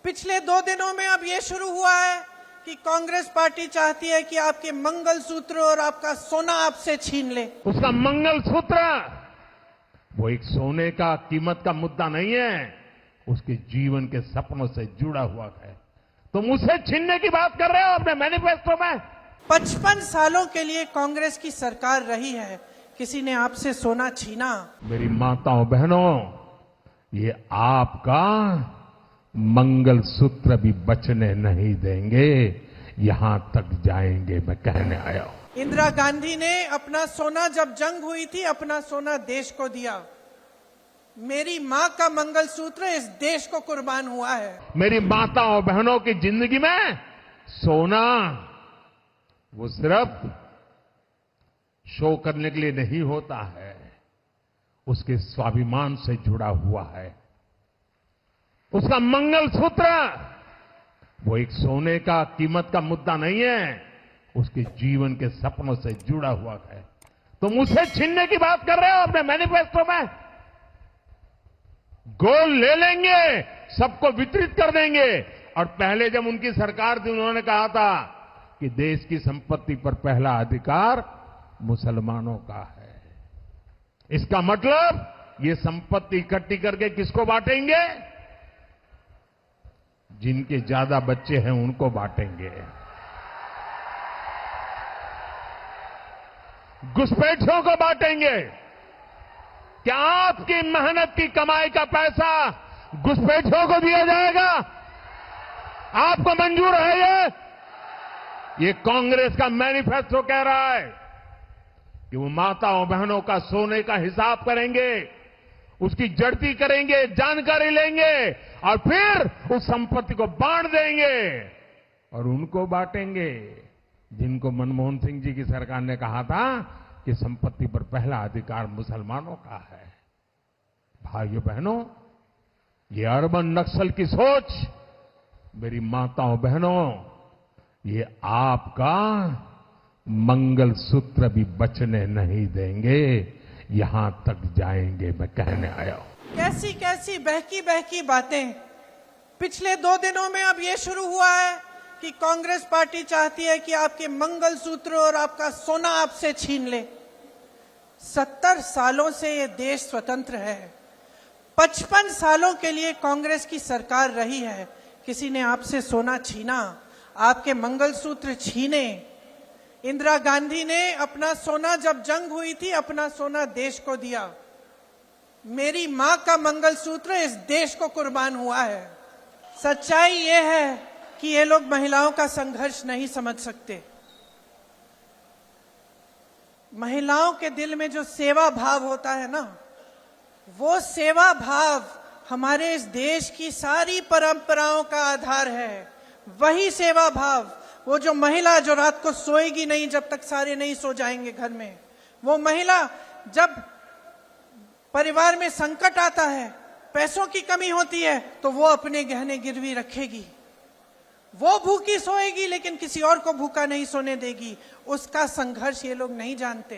पिछले 2 दिनों में अब ये शुरू हुआ है कि कांग्रेस पार्टी चाहती है कि आपके मंगलसूत्र और आपका सोना आपसे छीन ले। उसका मंगलसूत्र वो एक सोने का कीमत का मुद्दा नहीं है, उसके जीवन के सपनों से जुड़ा हुआ है। तुम उसे छीनने की बात कर रहे हो अपने मैनिफेस्टो में। 55 सालों के लिए कांग्रेस की सरकार रही है, किसी ने आपसे सोना छीना? मेरी माताओं बहनों, ये आपका मंगलसूत्र भी बचने नहीं देंगे, यहां तक जाएंगे, मैं कहने आया हूं। इंदिरा गांधी ने अपना सोना, जब जंग हुई थी, अपना सोना देश को दिया। मेरी मां का मंगलसूत्र इस देश को कुर्बान हुआ है। मेरी माताओं बहनों की जिंदगी में सोना वो सिर्फ शो करने के लिए नहीं होता है, उसके स्वाभिमान से जुड़ा हुआ है। उसका मंगलसूत्र वो एक सोने का कीमत का मुद्दा नहीं है, उसके जीवन के सपनों से जुड़ा हुआ है। तुम उसे छीनने की बात कर रहे हो अपने मैनिफेस्टो में। गोल्ड ले लेंगे, सबको वितरित कर देंगे। और पहले जब उनकी सरकार थी, उन्होंने कहा था कि देश की संपत्ति पर पहला अधिकार मुसलमानों का है। इसका मतलब ये संपत्ति इकट्ठी करके किसको बांटेंगे? जिनके ज्यादा बच्चे हैं उनको बांटेंगे। घुसपैठियों को बांटेंगे। क्या आपकी मेहनत की कमाई का पैसा घुसपैठियों को दिया जाएगा? आपको मंजूर है ये कांग्रेस का मैनिफेस्टो कह रहा है कि वो माताओं बहनों का सोने का हिसाब करेंगे, उसकी जड़ती करेंगे, जानकारी लेंगे और फिर उस संपत्ति को बांट देंगे। और उनको बांटेंगे जिनको मनमोहन सिंह जी की सरकार ने कहा था कि संपत्ति पर पहला अधिकार मुसलमानों का है। भाइयों बहनों, ये अर्बन नक्सल की सोच, मेरी माताओं बहनों, ये आपका मंगलसूत्र भी बचने नहीं देंगे, यहां तक जाएंगे, मैं कहने आया हूं। कैसी कैसी बहकी बहकी बातें। पिछले 2 दिनों में अब ये शुरू हुआ है कि कांग्रेस पार्टी चाहती है कि आपके मंगलसूत्र और आपका सोना आपसे छीन ले। 70 सालों से ये देश स्वतंत्र है। 55 सालों के लिए कांग्रेस की सरकार रही है, किसी ने आपसे सोना छीना? आपके मंगलसूत्र छीने? इंदिरा गांधी ने अपना सोना, जब जंग हुई थी, अपना सोना देश को दिया। मेरी मां का मंगलसूत्र इस देश को कुर्बान हुआ है। सच्चाई ये है कि ये लोग महिलाओं का संघर्ष नहीं समझ सकते। महिलाओं के दिल में जो सेवा भाव होता है ना, वो सेवा भाव हमारे इस देश की सारी परंपराओं का आधार है। वही सेवा भाव, वो जो महिला जो रात को सोएगी नहीं जब तक सारे नहीं सो जाएंगे घर में, वो महिला जब परिवार में संकट आता है, पैसों की कमी होती है, तो वो अपने गहने गिरवी रखेगी। वो भूखी सोएगी लेकिन किसी और को भूखा नहीं सोने देगी। उसका संघर्ष ये लोग नहीं जानते।